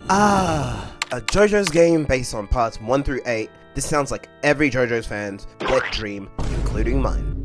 A JoJo's game based on parts 1 through 8. This sounds like every JoJo's fan's wet dream, including mine.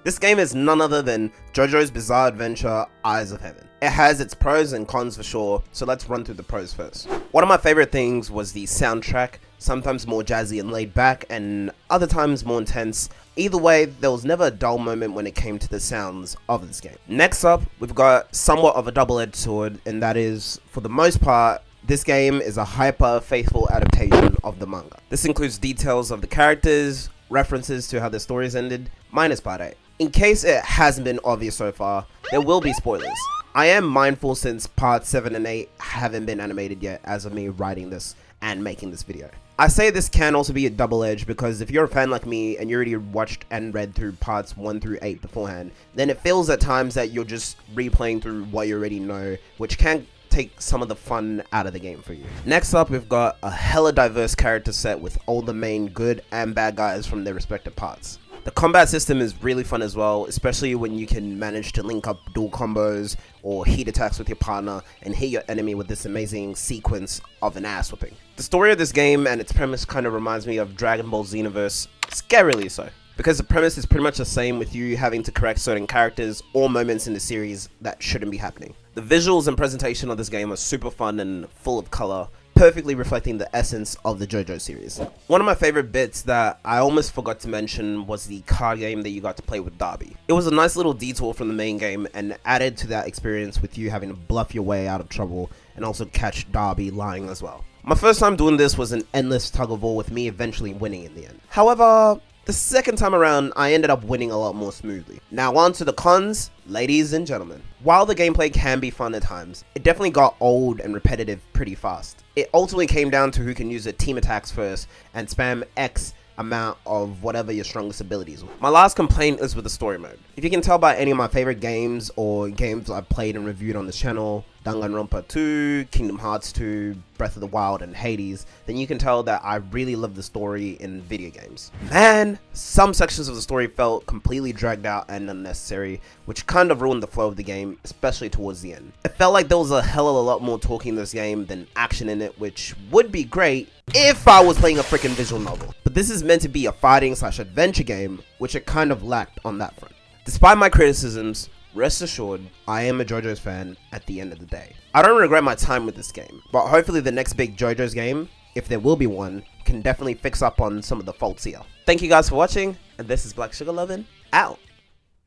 This game is none other than JoJo's Bizarre Adventure Eyes of Heaven. It has its pros and cons for sure, so let's run through the pros first. One of my favorite things was the soundtrack, sometimes more jazzy and laid back, and other times more intense. Either way, there was never a dull moment when it came to the sounds of this game. Next up, we've got somewhat of a double-edged sword, and that is, for the most part, this game is a hyper-faithful adaptation of the manga. This includes details of the characters, references to how the stories ended, minus part 8. In case it hasn't been obvious so far, there will be spoilers. I am mindful since parts 7 and 8 haven't been animated yet as of me writing this and making this video. I say this can also be a double edge because if you're a fan like me and you already watched and read through parts 1 through 8 beforehand, then it feels at times that you're just replaying through what you already know, which can take some of the fun out of the game for you. Next up, we've got a hella diverse character set with all the main good and bad guys from their respective parts. The combat system is really fun as well, especially when you can manage to link up dual combos or heat attacks with your partner and hit your enemy with this amazing sequence of an ass whooping. The story of this game and its premise kind of reminds me of Dragon Ball Xenoverse, scarily so, because the premise is pretty much the same with you having to correct certain characters or moments in the series that shouldn't be happening. The visuals and presentation of this game are super fun and full of color, perfectly reflecting the essence of the JoJo series. One of my favorite bits that I almost forgot to mention was the card game that you got to play with Darby. It was a nice little detour from the main game and added to that experience with you having to bluff your way out of trouble and also catch Darby lying as well. My first time doing this was an endless tug of war with me eventually winning in the end. However, the second time around, I ended up winning a lot more smoothly. Now on to the cons, ladies and gentlemen. While the gameplay can be fun at times, it definitely got old and repetitive pretty fast. It ultimately came down to who can use the team attacks first and spam X amount of whatever your strongest abilities were. My last complaint is with the story mode. If you can tell by any of my favorite games or games I've played and reviewed on this channel, Danganronpa 2, Kingdom Hearts 2, Breath of the Wild, and Hades, then you can tell that I really love the story in video games. Man, some sections of the story felt completely dragged out and unnecessary, which kind of ruined the flow of the game, especially towards the end. It felt like there was a hell of a lot more talking in this game than action in it, which would be great if I was playing a freaking visual novel. But this is meant to be a fighting/adventure game, which it kind of lacked on that front. Despite my criticisms, rest assured, I am a JoJo's fan at the end of the day. I don't regret my time with this game, but hopefully the next big JoJo's game, if there will be one, can definitely fix up on some of the faults here. Thank you guys for watching, and this is Black Sugar Lovin', out.